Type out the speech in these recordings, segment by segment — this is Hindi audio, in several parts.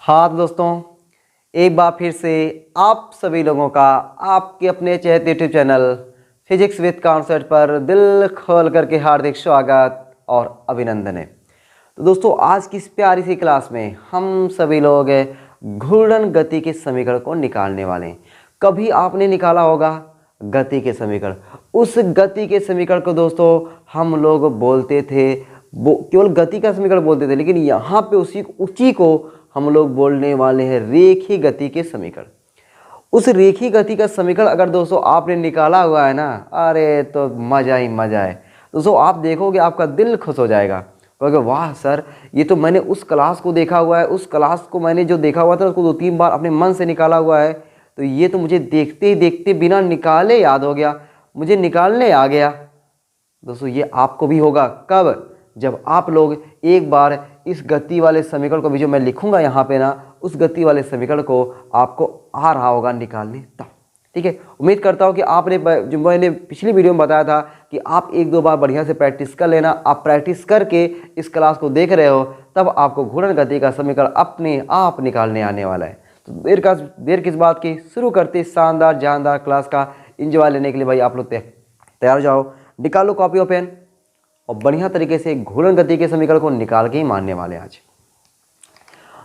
हाँ तो दोस्तों, एक बार फिर से आप सभी लोगों का आपके अपने चहेते YouTube channel physics with concept पर दिल खोल करके हार्दिक स्वागत और अभिनंदन है। तो दोस्तों, आज की इस प्यारी सी क्लास में हम सभी लोग घूर्णन गति के समीकरण को निकालने वाले हैं। कभी आपने निकाला होगा गति के समीकरण। उस गति के समीकरण को दोस्तों हम लोग बोलते थे, केवल गति का समीकरण बोलते थे, लेकिन यहाँ पे उसी को हम लोग बोलने वाले हैं रेखीय गति के समीकरण। उस रेखीय गति का समीकरण अगर दोस्तों आपने निकाला हुआ है ना, अरे तो मज़ा ही मज़ा है दोस्तों। आप देखोगे आपका दिल खुश हो जाएगा, कहोगे वाह सर, ये तो मैंने उस क्लास को देखा हुआ है, उस क्लास को मैंने जो देखा हुआ था उसको 2-3 बार अपने मन से निकाला हुआ है, तो ये तो मुझे देखते ही देखते बिना निकाले याद हो गया, मुझे निकालने आ गया। दोस्तों ये आपको भी होगा, कब? जब आप लोग एक बार इस गति वाले समीकरण को भी जो मैं लिखूंगा यहाँ पे ना, उस गति वाले समीकरण को आपको आ रहा होगा निकालने तब। ठीक है, उम्मीद करता हूँ कि आपने जो मैंने पिछली वीडियो में बताया था कि आप 1-2 बार बढ़िया से प्रैक्टिस कर लेना। आप प्रैक्टिस करके इस क्लास को देख रहे हो, तब आपको घूर्णन गति का समीकरण अपने आप निकालने आने वाला है। तो देर किस बात की, शुरू करते शानदार जानदार क्लास का इंजॉय लेने के लिए भाई आप लोग तैयार हो जाओ, निकालो कॉपी और पेन और बढ़िया तरीके से घूर्णन गति के समीकरण को निकाल के ही मानने वाले आज।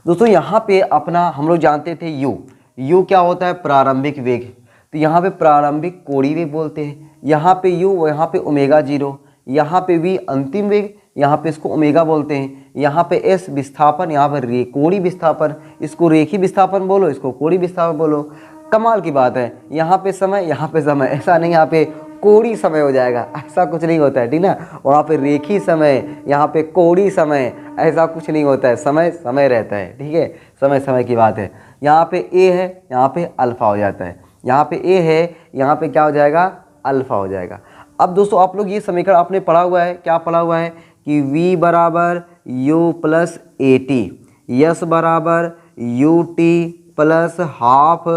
दोस्तों यहाँ पे अपना हम लोग जानते थे यू क्या होता है? प्रारंभिक वेग। तो यहाँ पे प्रारंभिक कोणीय वेग बोलते हैं। यहाँ पे यू, यहाँ पे ओमेगा 0, यहाँ पे वी अंतिम वेग, यहाँ पे इसको ओमेगा बोलते हैं। यहाँ पे एस विस्थापन, यहाँ पर कोणीय विस्थापन, इसको रेखीय विस्थापन बोलो, इसको कोणीय विस्थापन बोलो। कमाल की बात है, यहाँ पे समय, यहाँ पे समय, ऐसा नहीं यहाँ पे कोणीय समय हो जाएगा, ऐसा कुछ नहीं होता है, ठीक ना। वहाँ पे रेखीय समय, यहाँ पे कोणीय समय, ऐसा कुछ नहीं होता है, समय समय रहता है, ठीक है, समय समय की बात है। यहाँ पे ए है, यहाँ पे अल्फा हो जाता है, यहाँ पे ए है, यहाँ पे क्या हो जाएगा? अल्फा हो जाएगा। अब दोस्तों आप लोग ये समीकरण आपने पढ़ा हुआ है, क्या पढ़ा हुआ है कि v बराबर u plus a t, s बराबर u t plus half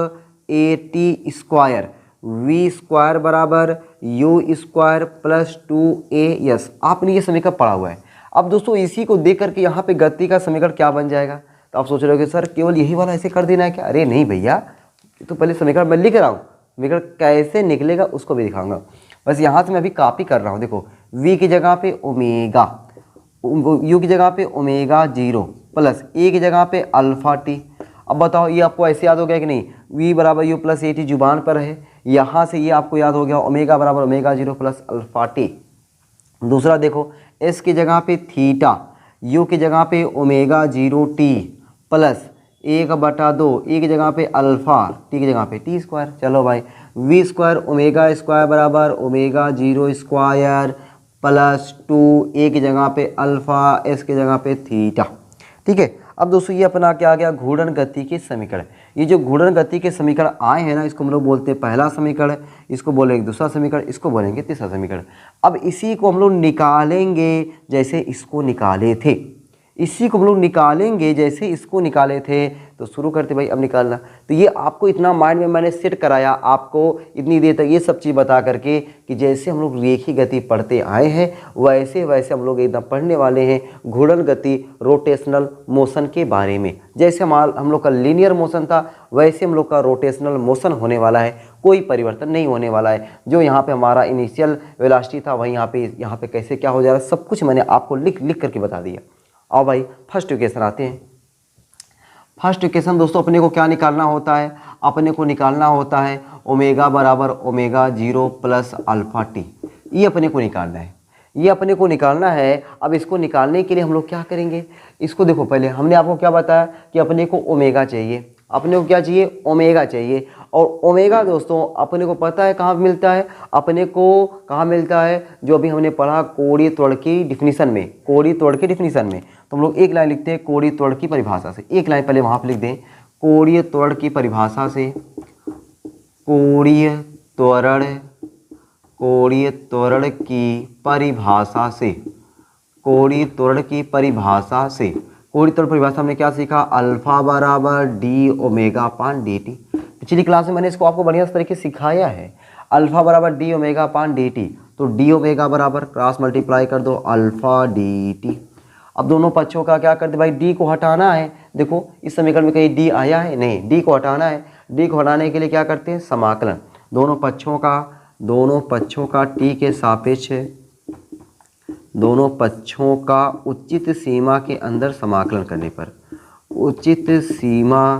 a t square, v square बराबर u square plus 2a s. आपने ये समीकरण पढ़ा हुआ है। अब दोस्तों इसी को देख करके यहाँ पे गति का समीकरण क्या बन जाएगा? तो आप सोच रहे हो कि सर केवल यही वाला ऐसे कर देना है क्या? अरे नहीं भैया, तो पहले समीकरण मैं लिख रहा हूँ, समीकरण कैसे निकलेगा उसको भी दिखाऊंगा। बस यहाँ से मैं अभी कॉपी कर रहा हूँ। देखो v की जगह पे ओमेगा, यू की जगह पे ओमेगा 0 प्लस ए की जगह पे अल्फा टी। अब बताओ ये आपको ऐसे याद हो गया कि नहीं? v बराबर यू प्लस ए टी जुबान पर है, यहाँ से ये आपको याद हो गया ओमेगा बराबर ओमेगा 0 प्लस अल्फा टी। दूसरा देखो s की जगह पे थीटा, u की जगह पे ओमेगा 0 टी प्लस 1/2, ए की जगह पे अल्फा, टी की जगह पे टी स्क्वायर। चलो भाई, वी स्क्वायर ओमेगा स्क्वायर बराबर ओमेगा 0 स्क्वायर प्लस 2, ए की जगह पे अल्फा, एस की जगह पे थीटा। ठीक है, अब दोस्तों ये अपना क्या आ गया? घूर्णन गति के समीकरण। ये जो घूर्णन गति के समीकरण आए हैं ना, इसको हम लोग बोलते हैं पहला समीकरण, इसको बोलेंगे दूसरा समीकरण, इसको बोलेंगे तीसरा समीकरण। अब इसी को हम लोग निकालेंगे जैसे इसको निकाले थे, इसी को हम लोग निकालेंगे जैसे इसको निकाले थे। तो शुरू करते भाई अब निकालना। तो ये आपको इतना माइंड में मैंने सेट कराया, आपको इतनी देर तक ये सब चीज़ बता करके कि जैसे हम लोग रेखीय गति पढ़ते आए हैं वैसे वैसे हम लोग एकदम पढ़ने वाले हैं घूर्णन गति, रोटेशनल मोशन के बारे में। जैसे हम लोग का लीनियर मोशन था वैसे हम लोग का रोटेशनल मोशन होने वाला है, कोई परिवर्तन नहीं होने वाला है। जो यहाँ पे हमारा इनिशियल वेलोसिटी था वही यहाँ पे कैसे क्या हो जाएगा सब कुछ मैंने आपको लिख करके बता दिया। आओ भाई फर्स्ट इक्वेशन आते हैं। फर्स्ट इक्वेशन दोस्तों अपने को क्या निकालना होता है? अपने को निकालना होता है ओमेगा बराबर ओमेगा 0 प्लस अल्फा टी। ये अपने को निकालना है, ये अपने को निकालना है। अब इसको निकालने के लिए हम लोग क्या करेंगे? इसको देखो, पहले हमने आपको क्या बताया कि अपने को ओमेगा चाहिए, अपने को क्या चाहिए? ओमेगा चाहिए। और ओमेगा दोस्तों अपने को पता है कहाँ मिलता है? अपने को कहाँ मिलता है? जो अभी हमने पढ़ा कोणीय त्वरण की डिफिनीशन में, कोणीय त्वरण की डिफिनीशन में। तो हम लोग एक लाइन लिखते हैं कोणीय त्वरण की परिभाषा से, एक लाइन पहले वहाँ पर लिख दें कोणीय त्वरण की परिभाषा से, कोणीय त्वरण की परिभाषा से, कोणीय त्वरण की परिभाषा से। कोणीय त्वरण परिभाषा हमने क्या सीखा? अल्फा बराबर डी ओमेगा पान डी टी। पिछली क्लास में मैंने इसको आपको बढ़िया तरीके से सिखाया है। अल्फा बराबर डी ओमेगा पान डी टी, तो डी ओमेगा बराबर क्रॉस मल्टीप्लाई कर दो अल्फा डी टी। अब दोनों पक्षों का क्या करते भाई, डी को हटाना है। देखो इस समीकरण में कहीं डी आया है नहीं, डी को हटाना है। डी को हटाने के लिए क्या करते हैं, समाकलन, दोनों पक्षों का टी के सापेक्ष, दोनों पक्षों का उचित सीमा के अंदर समाकलन करने पर, उचित सीमा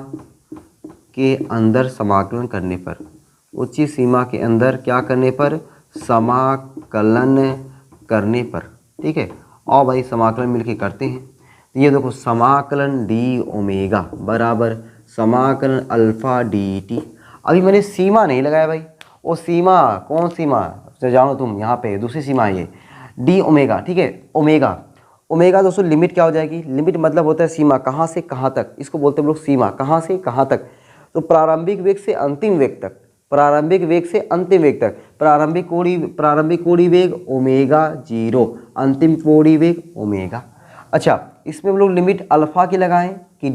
के अंदर समाकलन करने पर, उचित सीमा के अंदर क्या करने पर, समाकलन करने पर। ठीक है, और भाई समाकलन मिलके करते हैं। तो ये देखो समाकलन डी ओमेगा बराबर समाकलन अल्फा डी टी। अभी मैंने सीमा नहीं लगाया भाई, वो सीमा कौन सीमा तो जानो तुम, यहाँ पे दूसरी सीमा है ये डी ओमेगा। ठीक है, ओमेगा, ओमेगा दोस्तों लिमिट क्या हो जाएगी, लिमिट मतलब होता है सीमा, कहाँ से कहाँ तक, इसको बोलते हैं हम लोग सीमा, कहाँ से कहाँ तक। तो प्रारंभिक वेग से अंतिम वेग तक, प्रारंभिक वेग से अंतिम वेग तक, प्रारंभिक कोणीय वेग ओमेगा 0, अंतिम कोणीय वेग ओमेगा। अच्छा, इसमें हम लोग लिमिट अल्फा की लगाएं कि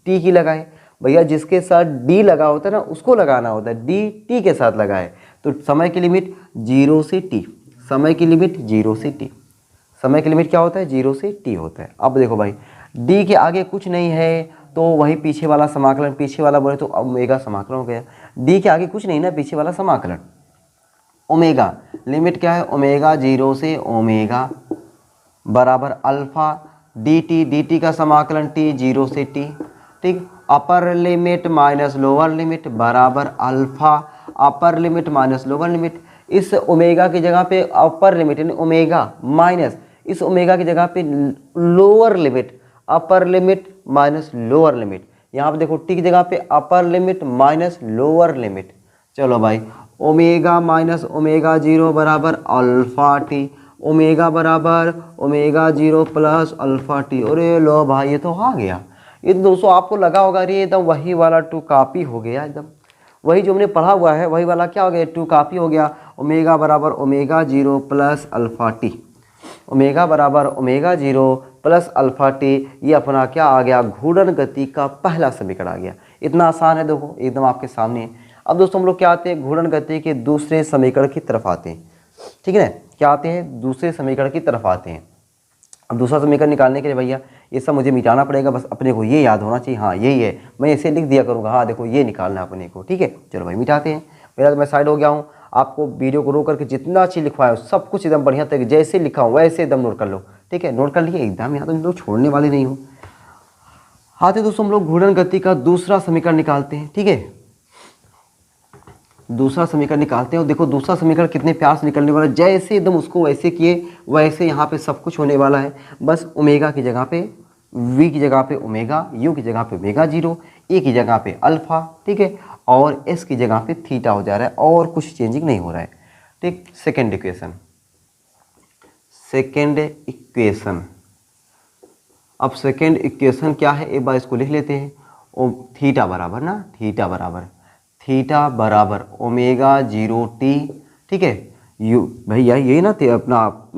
टी की लगाएं, भैया जिसके साथ डी लगा होता है ना उसको लगाना होता है, डी टी के साथ लगाए। तो समय की लिमिट 0 से टी, समय की लिमिट 0 से टी, समय की लिमिट क्या होता है, 0 से टी होता है। अब देखो भाई डी के आगे कुछ नहीं है तो वही पीछे वाला समाकलन, पीछे वाला बोले तो ओमेगा समाकलन हो गया। डी के आगे कुछ नहीं ना, पीछे वाला समाकलन ओमेगा, लिमिट क्या है ओमेगा 0 से ओमेगा बराबर अल्फा डी टी का समाकलन टी 0 से टी। ठीक, upper limit minus lower limit बराबर alpha, upper limit minus lower limit. इस ओमेगा की जगह पे अपर लिमिट यानी ओमेगा माइनस इस ओमेगा की जगह पे lower limit, upper limit minus lower limit. यहाँ पे देखो टी की जगह पे upper limit minus lower limit. चलो भाई ओमेगा माइनस ओमेगा 0 बराबर अल्फा टी, ओमेगा बराबर ओमेगा 0 प्लस अल्फा टी। अरे लो भाई ये तो आ गया, ये तो दोस्तों आपको लगा होगा अरे एकदम वही वाला टू कॉपी हो गया, एकदम वही जो हमने पढ़ा हुआ है वही वाला क्या हो गया, टू कॉपी हो गया। ओमेगा बराबर omega 0 plus alpha t, omega बराबर ओमेगा 0 प्लस अल्फा टी, ये अपना क्या आ गया, घूर्णन गति का पहला समीकरण आ गया। इतना आसान है, देखो एकदम आपके सामने है। अब दोस्तों हम लोग क्या आते हैं, घूर्णन गति के दूसरे समीकरण की तरफ आते हैं। ठीक है ना, क्या आते हैं, दूसरे समीकरण की तरफ आते हैं। अब दूसरा समीकरण निकालने के लिए भैया ये सब मुझे मिटाना पड़ेगा, बस अपने को ये याद होना चाहिए, हाँ यही है, मैं इसे लिख दिया करूँगा, हाँ देखो ये निकालना है अपने को। ठीक है, चलो भाई मिटाते हैं। मेरा तो मैं साइड हो गया हूँ, आपको वीडियो को रोक करके जितना चीज़ लिखवाया हो सब कुछ एकदम बढ़िया तरीके जैसे लिखा हो वैसे एकदम नोट कर लो। ठीक है, नोट कर लिए एकदम, यहाँ तो लोग छोड़ने वाले नहीं हो। हाँ तो दोस्तों हम लोग घूर्णन गति का दूसरा समीकरण निकालते हैं। ठीक है, दूसरा समीकरण निकालते हैं और देखो दूसरा समीकरण कितने प्यार से निकलने वाला है, जैसे एकदम उसको वैसे किए वैसे यहाँ पे सब कुछ होने वाला है। बस ओमेगा की जगह पे v की जगह पे ओमेगा, u की जगह पे ओमेगा 0, a की जगह पे अल्फा, ठीक है, और s की जगह पे थीटा हो जा रहा है और कुछ चेंजिंग नहीं हो रहा है। ठीक, सेकेंड इक्वेशन, अब सेकेंड इक्वेशन क्या है एक बार इसको लिख लेते हैं। ओ थीटा बराबर ना, थीटा बराबर ओमेगा 0t। ठीक है, यू भैया यही ना थे अपना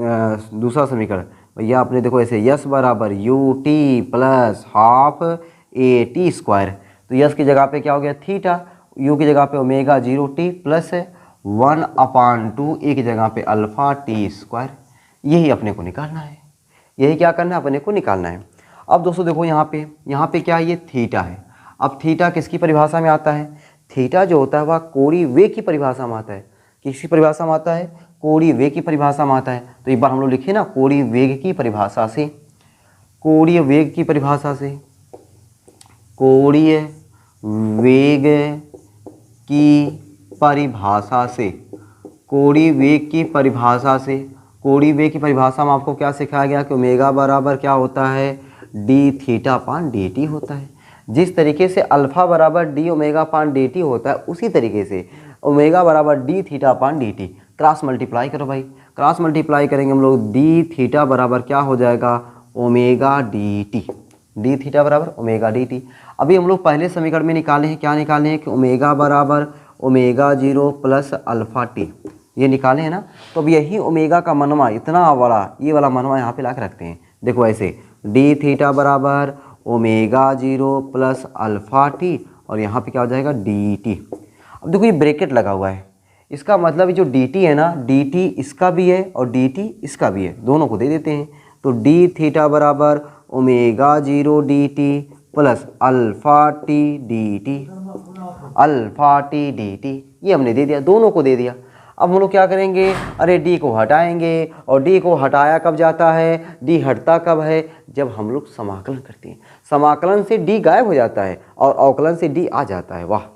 दूसरा समीकरण, भैया आपने देखो ऐसे यस बराबर u t plus half a t square. तो यस की जगह पे क्या हो गया थीटा, यू की जगह पे ओमेगा 0t प्लस 1/2 ए की जगह पे अल्फा टी स्क्वायर। यही अपने को निकालना है, यही क्या करना है अपने को निकालना है। अब दोस्तों देखो यहाँ पे क्या है, ये थीटा है। अब थीटा किसकी परिभाषा में आता है, थीटा जो होता है वह कोणीय वेग की परिभाषा में आता है। किसकी परिभाषा में आता है, कोणीय वेग की परिभाषा में आता है। तो एक बार हम लोग लिखिए ना, कोणीय वेग की परिभाषा से, कोणीय वेग की परिभाषा से, कोणीय वेग की परिभाषा से, कोणीय वेग की परिभाषा से, कोणीय वेग की परिभाषा में आपको क्या सिखाया गया कि ओमेगा बराबर क्या होता है, D theta upon D T होता है। जिस तरीके से अल्फा बराबर डी ओमेगा अपान डी टी होता है उसी तरीके से ओमेगा बराबर D theta upon D T. Cross multiply करो भाई, क्रॉस मल्टीप्लाई करेंगे हम लोग, डी थीटा बराबर क्या हो जाएगा omega D T, D theta बराबर ओमेगा डी टी। अभी हम लोग पहले समीकरण में निकाले हैं, क्या निकाले हैं कि ओमेगा बराबर ओमेगा 0 प्लस अल्फा टी, ये निकाले हैं ना। तो अब यही ओमेगा का मनवा इतना वाला, ये वाला मनवा यहाँ पे ला के रखते हैं। देखो ऐसे डी थीटा बराबर ओमेगा 0 प्लस अल्फा टी और यहाँ पे क्या हो जाएगा डी टी। अब देखो ये ब्रैकेट लगा हुआ है, इसका मतलब जो डी टी है ना, डी टी इसका भी है और डी टी इसका भी है, दोनों को दे देते हैं। तो डी थीटा बराबर omega 0 D T plus alpha T D T, alpha T D T, ये हमने दे दिया, दोनों को दे दिया। अब हम लोग क्या करेंगे, अरे डी को हटाएंगे, और डी को हटाया कब जाता है, डी हटता कब है, जब हम लोग समाकलन करते हैं। समाकलन से डी गायब हो जाता है और अवकलन से डी आ जाता है। वाह,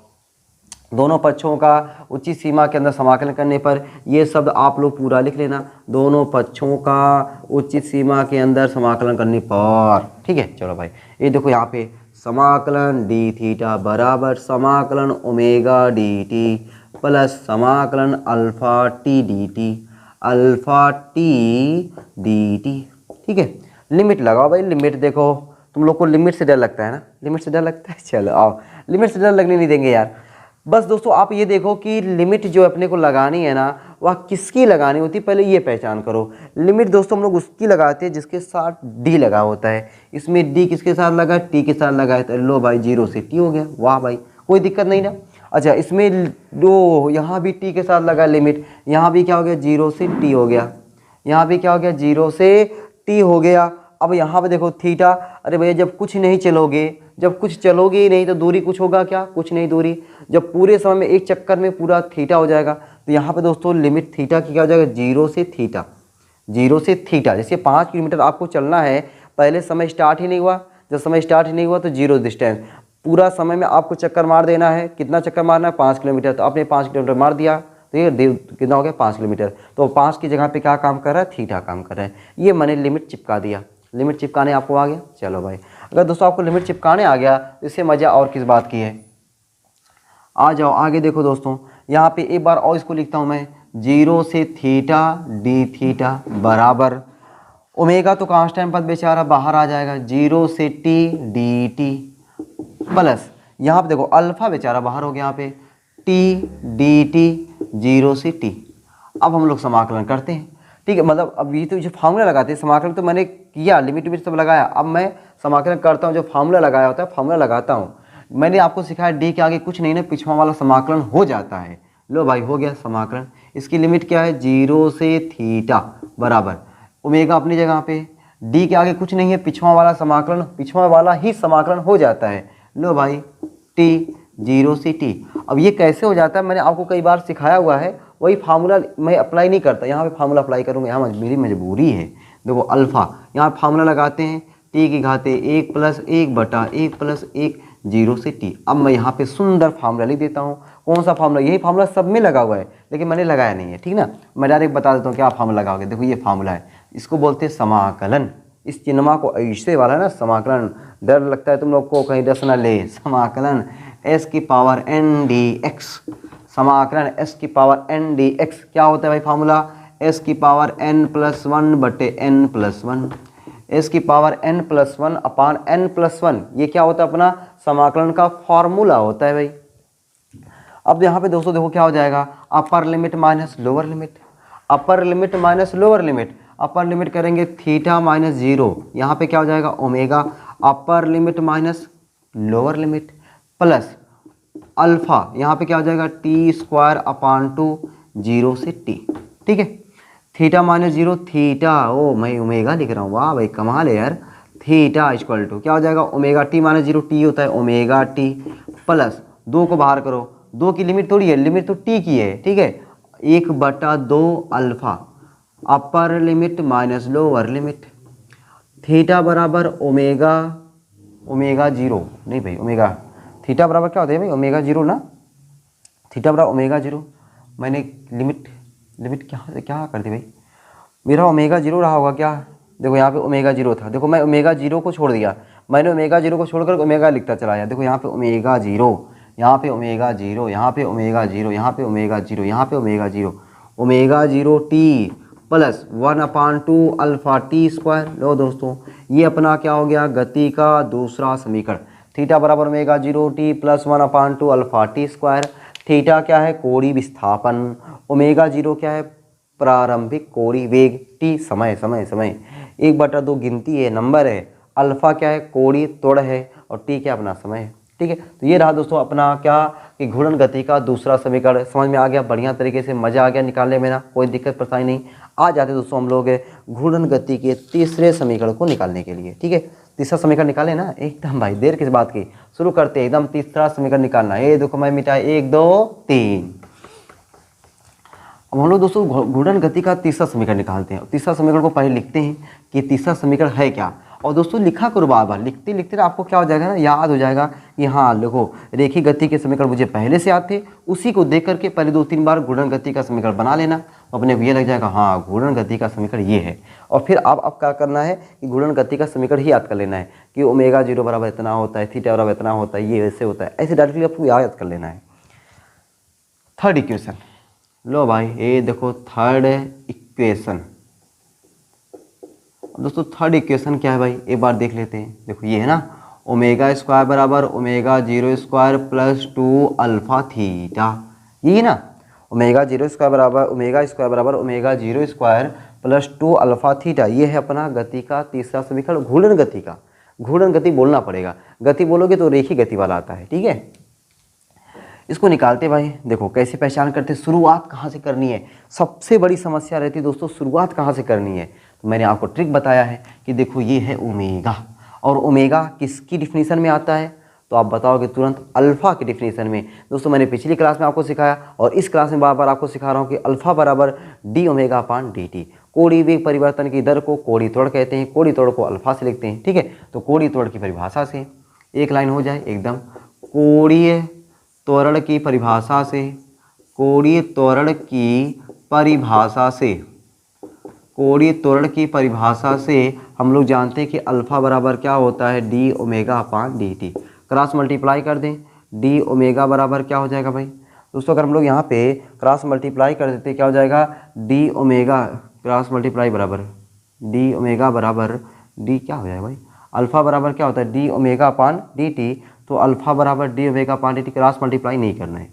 दोनों पक्षों का उचित सीमा के अंदर समाकलन करने पर, ये शब्द आप लोग पूरा लिख लेना, दोनों पक्षों का उचित सीमा के अंदर समाकलन करने पर। ठीक है, चलो भाई, ये देखो यहाँ पे समाकलन डी थीटा बराबर समाकलन ओमेगा डी टी प्लस समाकलन alpha T D T, alpha T D T. ठीक है, लिमिट लगाओ भाई, लिमिट देखो, तुम लोग को लिमिट से डर लगता है ना, लिमिट से डर लगता है, चलो आओ, लिमिट से डर लगने नहीं देंगे यार। बस दोस्तों आप ये देखो कि लिमिट जो अपने को लगानी है ना, वह किसकी लगानी होती है, पहले ये पहचान करो। लिमिट दोस्तों हम लोग उसकी लगाते हैं जिसके साथ डी लगा होता है। इसमें डी किसके साथ लगा, टी के साथ लगा है, तो लो भाई 0 से टी हो गया। वाह भाई, कोई दिक्कत नहीं ना। अच्छा, इसमें दो, यहाँ भी टी के साथ लगा लिमिट, यहाँ भी क्या हो गया, 0 से टी हो गया, यहाँ भी क्या हो गया, 0 से टी हो गया। अब यहाँ पे देखो थीटा, अरे भैया जब कुछ नहीं चलोगे, जब कुछ चलोगे ही नहीं तो दूरी कुछ होगा क्या, कुछ नहीं दूरी। जब पूरे समय में एक चक्कर में पूरा थीटा हो जाएगा, तो यहाँ पे दोस्तों लिमिट थीटा की क्या हो जाएगा, 0 से थीटा, 0 से थीटा। जैसे 5 किलोमीटर आपको चलना है, पहले समय स्टार्ट ही नहीं हुआ, जब समय स्टार्ट ही नहीं हुआ तो 0 डिस्टेंस, पूरा समय में आपको चक्कर मार देना है। कितना चक्कर मारना है, 5 किलोमीटर, तो आपने 5 किलोमीटर मार दिया, तो ये कितना हो गया, 5 किलोमीटर। तो 5 की जगह पे क्या काम कर रहा है, थीटा काम कर रहा है। ये मैंने लिमिट चिपका दिया, लिमिट चिपकाने आपको आ गया। चलो भाई, अगर दोस्तों आपको लिमिट चिपकाने आ गया तो इससे मज़ा और किस बात की है। आ जाओ आगे देखो दोस्तों, यहाँ पे एक बार और इसको लिखता हूँ मैं, 0 से थीटा डी थीटा बराबर ओमेगा तो कांस्टेंट पद बेचारा बाहर आ जाएगा, 0 से टी डी टी प्लस यहाँ पे देखो अल्फा बेचारा बाहर हो गया, यहाँ पे टी डी टी 0 से टी। अब हम लोग समाकलन करते हैं। ठीक है, मतलब अब ये तो जो फार्मूला लगाते हैं, समाकलन तो मैंने किया, लिमिट विमिट सब लगाया, अब मैं समाकलन करता हूँ। जो फार्मूला लगाया होता है फार्मूला लगाता हूँ। मैंने आपको सिखाया डी के आगे कुछ नहीं ना, पिछवा वाला समाकलन हो जाता है। लो भाई हो गया समाकलन। इसकी लिमिट क्या है, 0 से थीटा बराबर ओमेगा अपनी जगह पे, डी के आगे कुछ नहीं है, पिछवा वाला समाकलन, पिछवा वाला ही समाकलन हो जाता है। लो भाई टी 0 से टी। अब ये कैसे हो जाता है, मैंने आपको कई बार सिखाया हुआ है, वही फार्मूला मैं अप्लाई नहीं करता, यहाँ पे फार्मूला अप्लाई करूँगा, यहाँ मेरी मजबूरी है। देखो अल्फ़ा, यहाँ फार्मूला लगाते हैं, टी की घाते 1 + 1 बटा 1 + 1 0 से टी। अब मैं यहाँ पे सुंदर फार्मूला लिख देता हूँ। कौन सा फार्मूला, यही फार्मूला सब में लगा हुआ है, लेकिन मैंने लगाया नहीं है। ठीक ना, मैं डायरेक्ट बता देता हूँ क्या फार्मूला लगाओगे। देखो ये फार्मूला है, इसको बोलते हैं समाकलन। इस चिन्हमा को ऐसे वाला है ना समाकलन, डर लगता है तुम लोग को कहीं डस ना ले। समाकलन s की पावर n dx, समाकलन s की पावर n dx क्या होता है भाई फार्मूला, s की पावर n + 1 बटे n + 1, s की पावर n + 1 अपान n + 1, ये क्या होता है अपना समाकलन का फॉर्मूला होता है भाई। अब यहाँ पे दोस्तों देखो क्या हो जाएगा, अपर limit minus lower limit, upper limit minus lower limit, upper limit करेंगे थीटा माइनस 0, यहाँ पे क्या हो जाएगा ओमेगा, अपर limit minus lower limit plus alpha, यहाँ पे क्या हो जाएगा t² अपान 2 0 से t। ठीक है, थीटा माइनस 0 थीटा, ओ मैं ओमेगा लिख रहा हूँ, वाह भाई कमाल है यार। थीटा इक्वल टू क्या हो जाएगा ओमेगा t माइनस 0 t होता है ओमेगा t प्लस 2 को बाहर करो, 2 की लिमिट थोड़ी है, लिमिट तो t की है। ठीक है, 1/2 alpha, upper limit minus lower limit, theta बराबर ओमेगा, ओमेगा 0 नहीं भाई, ओमेगा थीटा बराबर क्या होता है भाई ओमेगा 0 ना, थीटा बराबर ओमेगा 0। मैंने लिमिट क्या कर दी भाई, मेरा ओमेगा 0 रहा होगा क्या। देखो यहाँ पे ओमेगा 0 था, देखो मैं ओमेगा 0 को छोड़ दिया, मैंने ओमेगा 0 को छोड़कर ओमेगा लिखता चला गया। देखो यहाँ पे ओमेगा 0, यहाँ पे ओमेगा 0, यहाँ पे ओमेगा 0, यहाँ पे ओमेगा 0, यहाँ पे omega 0, omega 0 T plus 1/2 alpha t²। लो दोस्तों ये अपना क्या हो गया, गति का दूसरा समीकरण। थीटा बराबर omega 0 t plus 1/2 alpha t²। Theta क्या है, कोणीय विस्थापन, ओमेगा 0 क्या है, प्रारंभिक कोणीय वेग, t समय 1/2 गिनती है, नंबर है, अल्फा क्या है, कोणीय त्वरण है, और t क्या अपना समय है। ठीक है। तो ये रहा दोस्तों अपना क्या कि घूर्णन गति का दूसरा समीकरण। समझ में आ गया, बढ़िया तरीके से मज़ा आ गया निकालने में ना, कोई दिक्कत परेशानी नहीं। आ जाते दोस्तों हम लोग घूर्णन गति के तीसरे समीकरण को निकालने के लिए। ठीक है, तीसरा समीकरण निकाले ना एकदम भाई, देर किस बात की, शुरू करते हैं एकदम। तीसरा समीकरण निकालना है, ये देखो मैं मिटाए 1 2 3। अब हम लोग दोस्तों घूर्णन गति का तीसरा समीकरण निकालते हैं। तीसरा समीकरण को पहले लिखते हैं कि तीसरा समीकरण है क्या। और दोस्तों लिखा करो बार बार, लिखते लिखते ना आपको क्या हो जाएगा ना, याद हो जाएगा कि हाँ देखो रेखीय गति के समीकरण मुझे पहले से याद थे, उसी को देख करके पहले 2-3 बार घूर्णन गति का समीकरण बना लेना, अपने को ये लग जाएगा हाँ घूर्णन गति का समीकरण ये है। और फिर अब क्या करना है कि घूर्णन गति का समीकरण ही याद कर लेना है कि ओमेगा 0 बराबर इतना होता है, थीटा बराबर इतना होता है, ये ऐसे होता है, ऐसे डायरेक्टली आपको याद कर लेना है। थर्ड इक्वेशन लो भाई, ये देखो थर्ड इक्वेशन। दोस्तों थर्ड इक्वेशन क्या है भाई, एक बार देख लेते हैं। देखो ये है ना, ओमेगा स्क्वायर बराबर omega 0 square plus 2 alpha theta, ये ना ओमेगा 0 स्क्वायर बराबर ओमेगा स्क्वायर बराबर omega 0 square plus 2 alpha theta, ये है अपना गति का तीसरा समीकरण, घूर्णन गति का। घूर्णन गति बोलना पड़ेगा, गति बोलोगे तो रेखीय गति वाला आता है। ठीक है, इसको निकालते भाई। देखो कैसे पहचान करते, शुरुआत कहाँ से करनी है, सबसे बड़ी समस्या रहती है दोस्तों, शुरुआत कहाँ से करनी है। तो मैंने आपको ट्रिक बताया है कि देखो ये है ओमेगा, और ओमेगा किसकी डिफिनीशन में आता है, तो आप बताओगे तुरंत अल्फा की डिफिनीशन में। दोस्तों मैंने पिछली क्लास में आपको सिखाया और इस क्लास में बार बार आपको सिखा रहा हूँ कि अल्फा बराबर डी ओमेगा अपान डी टी। कोणीय वेग परिवर्तन की दर को कोणीय त्वरण कहते हैं, कोणीय त्वरण को अल्फा से लिखते हैं। ठीक है, तो कोणीय त्वरण की परिभाषा से एक लाइन हो जाए एकदम, कोणीय त्वरण की परिभाषा से, कोणीय त्वरण की परिभाषा से, कोणीय त्वरण की परिभाषा से हम लोग जानते हैं कि अल्फा बराबर क्या होता है, डी ओमेगा अपान डी टी। क्रॉस मल्टीप्लाई कर दें, डी ओमेगा बराबर क्या हो जाएगा भाई दोस्तों, अगर हम लोग यहाँ पे क्रॉस मल्टीप्लाई कर देते क्या हो जाएगा, डी ओमेगा क्रॉस मल्टीप्लाई बराबर डी ओमेगा बराबर डी क्या हो जाएगा भाई, अल्फा बराबर क्या होता है, डी ओमेगा अपान डी टी। तो अल्फा बराबर डी ओमेगा अपान डी टी, क्रॉस मल्टीप्लाई नहीं करना है।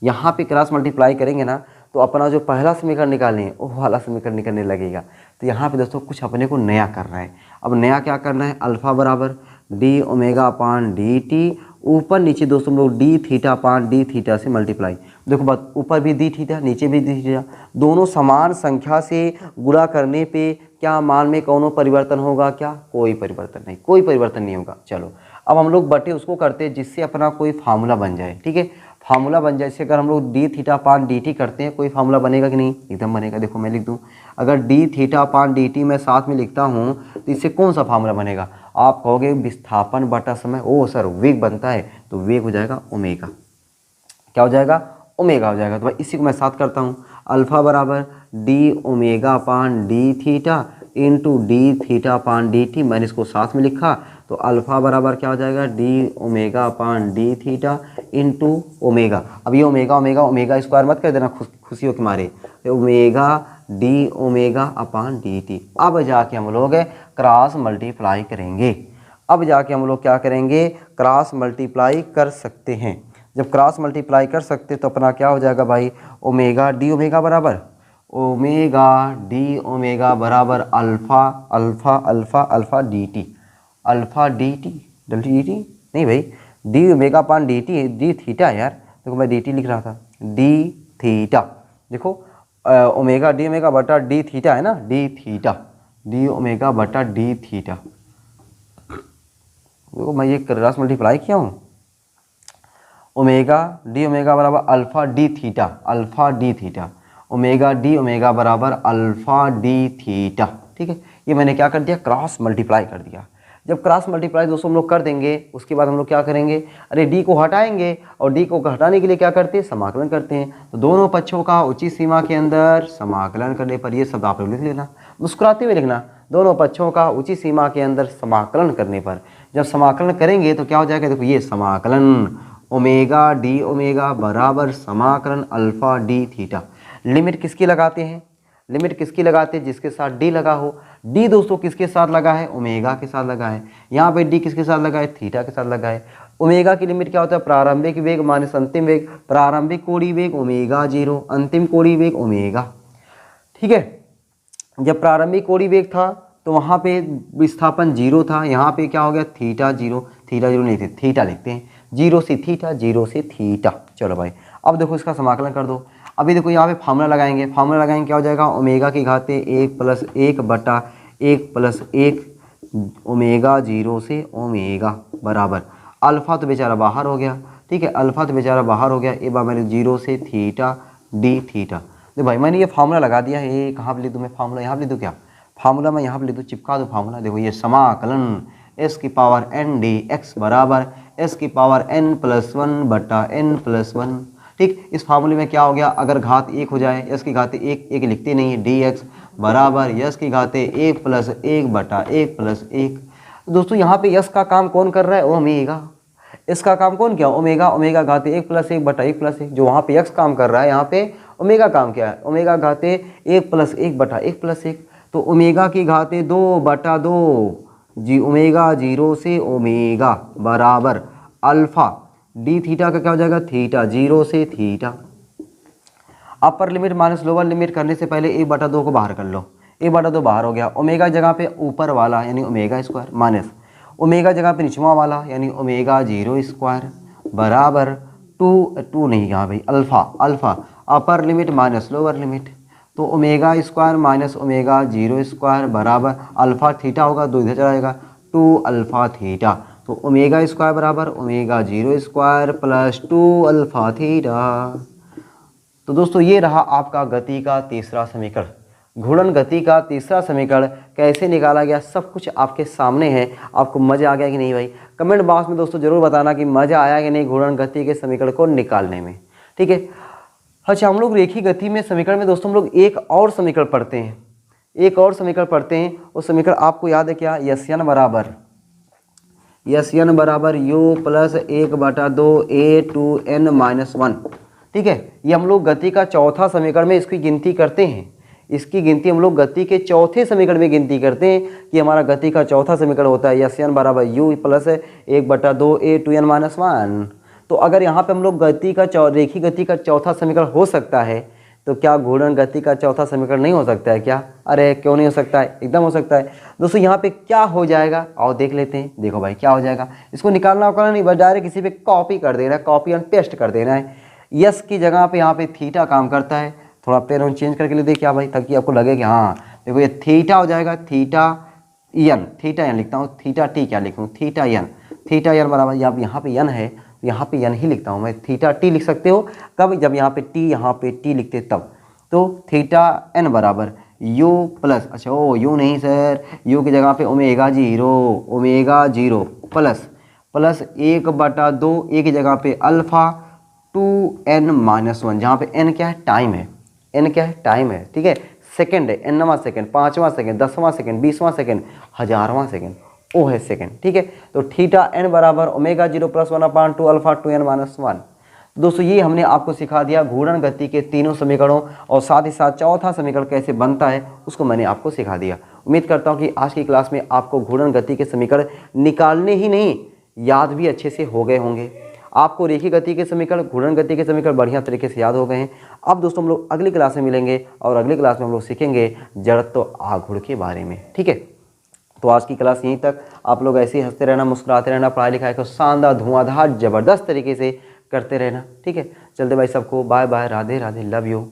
यहाँ पे क्रॉस मल्टीप्लाई करेंगे ना तो अपना जो पहला समीकरण निकालें वो वाला समीकरण निकलने लगेगा। तो यहाँ पे दोस्तों कुछ अपने को नया करना है। अब नया क्या करना है, अल्फा बराबर डी ओमेगा अपान डी टी, ऊपर नीचे दोस्तों हम लोग D theta upon D theta से मल्टीप्लाई। देखो बात, ऊपर भी डी थीटा नीचे भी डी थीटा, दोनों समान संख्या से गुणा करने पे क्या मान में कौनो परिवर्तन होगा, क्या कोई परिवर्तन नहीं, कोई परिवर्तन नहीं होगा। चलो अब हम लोग बटे उसको करते हैं जिससे अपना कोई फार्मूला बन जाए। ठीक है, फार्मूला बन जाए, जैसे अगर हम लोग डी थीटा पान डी टी करते हैं, कोई फार्मूला बनेगा कि नहीं, एकदम बनेगा। देखो मैं लिख दूं, अगर डी थीटा पान डी टी मैं साथ में लिखता हूं तो इससे कौन सा फार्मूला बनेगा, आप कहोगे विस्थापन बटा समय, ओ सर वेग बनता है, तो वेग हो जाएगा ओमेगा, क्या हो जाएगा, ओमेगा हो जाएगा। तो भाई इसी को मैं साथ करता हूँ, अल्फा बराबर डी ओमेगा पान D theta into D theta पान डी टी, मैंने इसको साथ में लिखा तो अल्फा बराबर क्या हो जाएगा, डी ओमेगा अपान डी थीटा इंटू ओमेगा। अब ये ओमेगा ओमेगा ओमेगा स्क्वायर मत कर देना खुशियों के मारे, ओमेगा डी ओमेगा अपान डी टी। अब जाके हम लोग क्रॉस मल्टीप्लाई करेंगे, अब जाके हम लोग क्या करेंगे, क्रॉस मल्टीप्लाई कर सकते हैं। जब क्रॉस मल्टीप्लाई कर सकते तो अपना क्या हो जाएगा भाई, ओमेगा डी ओमेगा बराबर ओमेगा डी ओमेगा बराबर alpha alpha alpha alpha D T, alpha D T D T नहीं भाई, डी ओमेगा पान डी टी, डी थीटा यार, देखो मैं डी टी लिख रहा था, डी थीटा। देखो ओमेगा डी ओमेगा बटा डी थीटा है ना, डी थीटा, डी ओमेगा बटा डी थीटा। देखो मैं ये क्रॉस मल्टीप्लाई किया हूँ, ओमेगा डी ओमेगा बराबर alpha D theta, alpha D theta, omega D omega बराबर अल्फा डी थीटा। ठीक है, ये मैंने क्या कर दिया, क्रॉस मल्टीप्लाई कर दिया। जब क्रॉस मल्टीप्लाई दोस्तों हम लोग कर देंगे, उसके बाद हम लोग क्या करेंगे, अरे डी को हटाएंगे और डी को हटाने के लिए क्या करते हैं, समाकलन करते हैं। तो दोनों पक्षों का उचित सीमा के अंदर समाकलन करने पर, ये शब्द आप लोग लिख लेना, मुस्कुराते हुए लिखना, दोनों पक्षों का उचित सीमा के अंदर समाकलन करने पर, जब समाकलन करेंगे तो क्या हो जाएगा, देखो ये समाकलन ओमेगा डी ओमेगा बराबर समाकलन अल्फा डी थीटा। लिमिट किसकी लगाते हैं, लिमिट किसकी लगाते हैं, जिसके साथ डी लगा हो। डी दोस्तों किसके साथ लगा है, ओमेगा के साथ लगा है। यहाँ पे डी किसके साथ लगा है, थीटा के साथ लगा है। ओमेगा की लिमिट क्या होता है, प्रारंभिक वेग माइनस अंतिम वेग, प्रारंभिक कोणीय वेग ओमेगा 0, अंतिम कोणीय वेग ओमेगा। ठीक है, जब प्रारंभिक कोणीय वेग था तो वहाँ पे विस्थापन 0 था, यहाँ पे क्या हो गया, थीटा 0, थीटा 0 नहीं थे, थीटा लिखते हैं। जीरो से थीटा, जीरो से थीटा। चलो भाई अब देखो इसका समाकलन कर दो। अभी देखो यहाँ पे फार्मूला लगाएंगे, फार्मूला लगाएंगे क्या हो जाएगा, ओमेगा की घाते 1 प्लस 1 बटा 1 प्लस 1 ओमेगा जीरो से ओमेगा बराबर अल्फ़ा तो बेचारा बाहर हो गया, ठीक है, अल्फ़ा तो बेचारा बाहर हो गया, एक बार मैंने जीरो से थीटा डी थीटा। तो भाई मैंने ये फार्मूला लगा दिया है, ये कहाँ पे लिख दूँ मैं फार्मूला, यहाँ पे लिख दूँ क्या, फार्मूला मैं यहाँ पे लिख दूँ, चिपका दूँ फार्मूला। देखो ये समाकलन एस की पावर एन डी एक्स बराबर एस की पावर एन प्लस वन बटा एन प्लस वन। ठीक, इस फार्मूले में क्या हो गया, अगर घात एक हो जाए, यस की घाते एक, एक लिखते नहीं है, डी एक्स बराबर यस की घाते एक प्लस एक बटा एक प्लस एक। दोस्तों यहाँ पे यस का काम कौन कर रहा है, ओमेगा, इसका काम कौन किया, ओमेगा, ओमेगा घाते एक प्लस एक बटा एक प्लस एक। जो वहाँ पे यक्स काम कर रहा है, यहाँ पे ओमेगा काम क्या है, ओमेगा घाते एक प्लस एक बटा एक प्लस एक। तो ओमेगा की घाते 2 बटा 2 जी ओमेगा जीरो से ओमेगा बराबर अल्फ़ा डी थीटा का क्या हो जाएगा, थीटा जीरो से थीटा। अपर लिमिट माइनस लोअर लिमिट करने से पहले 1/2 को बाहर कर लो, 1/2 बाहर हो गया, ओमेगा जगह पे ऊपर वाला यानी ओमेगा स्क्वायर माइनस ओमेगा जगह पे निचवा वाला यानी ओमेगा जीरो स्क्वायर बराबर टू नहीं यहाँ भाई alpha, alpha upper limit minus lower limit, तो omega square minus omega zero square बराबर अल्फ़ा थीटा होगा, 2 इधर चला जाएगा 2 अल्फ़ा थीटा। तो ओमेगा स्क्वायर बराबर omega zero square plus 2 alpha theta. तो दोस्तों ये रहा आपका गति का तीसरा समीकरण, घूर्णन गति का तीसरा समीकरण कैसे निकाला गया सब कुछ आपके सामने है। आपको मज़ा आ गया कि नहीं भाई, कमेंट बॉक्स में दोस्तों ज़रूर बताना कि मज़ा आया कि नहीं घूर्णन गति के समीकरण को निकालने में, ठीक है। अच्छा हम लोग रेखीय गति में समीकरण में दोस्तों हम लोग एक और समीकरण पढ़ते हैं, एक और समीकरण पढ़ते हैं। वो समीकरण आपको याद है क्या, यस एन बराबर u plus 1/2 a two n minus 1, ठीक है। ये हम लोग गति का चौथा समीकरण में इसकी गिनती करते हैं, इसकी गिनती हम लोग गति के चौथे समीकरण में गिनती करते हैं कि हमारा गति का चौथा समीकरण होता है यस एन बराबर u plus 1/2 a two n minus 1। तो अगर यहाँ पे हम लोग गति का रेखीय गति का चौथा समीकरण हो सकता है तो क्या घूर्णन गति का चौथा समीकरण नहीं हो सकता है क्या, अरे क्यों नहीं हो सकता है, एकदम हो सकता है। दोस्तों यहाँ पे क्या हो जाएगा और देख लेते हैं। देखो भाई क्या हो जाएगा, इसको निकालना होगा नहीं, बस डायरेक्ट किसी पे कॉपी कर देना है, कॉपी एंड पेस्ट कर देना है। यस की जगह पे यहाँ पे थीटा काम करता है, थोड़ा पेन चेंज करके ले दे क्या भाई, ताकि आपको लगे कि हाँ देखो ये थीटा हो जाएगा, थीटा एन लिखता हूँ, थीटा टी क्या लिखूँ, थीटा एन बराबर यहाँ पे एन है, यहाँ पे एन ही लिखता हूँ मैं, थीटा टी लिख सकते हो कब, जब यहाँ पे टी लिखते तब। तो थीटा एन बराबर यू प्लस, अच्छा ओ यू नहीं सर, यू की जगह पे ओमेगा जीरो प्लस 1/2 ए की जगह पे अल्फ़ा 2n माइनस 1, जहाँ पे n क्या है, टाइम है, n क्या है, टाइम है, ठीक है, सेकंड है, nवां सेकंड, 5वां सेकंड, 10वां सेकंड, 20वां सेकंड, 1000वां सेकंड, ओ है सेकंड, ठीक है। तो थीटा n बराबर omega zero plus 1/2 alpha 2n minus 1। दोस्तों ये हमने आपको सिखा दिया घूर्णन गति के तीनों समीकरणों और साथ ही साथ चौथा समीकरण कैसे बनता है उसको मैंने आपको सिखा दिया। उम्मीद करता हूँ कि आज की क्लास में आपको घूर्णन गति के समीकरण निकालने ही नहीं याद भी अच्छे से हो गए होंगे। आपको रेखीय गति के समीकरण, घूर्णन गति के समीकरण बढ़िया तरीके से याद हो गए हैं। अब दोस्तों हम लोग अगली क्लास में मिलेंगे और अगली क्लास में हम लोग सीखेंगे जड़त्व आघूर्ण के बारे में, ठीक है। तो आज की क्लास यहीं तक। आप लोग ऐसे ही हंसते रहना, मुस्कुराते रहना, पढ़ाई लिखाई को शानदार धुआंधार जबरदस्त तरीके से करते रहना, ठीक है। चलते भाई सबको bye bye, Radhe Radhe, love you.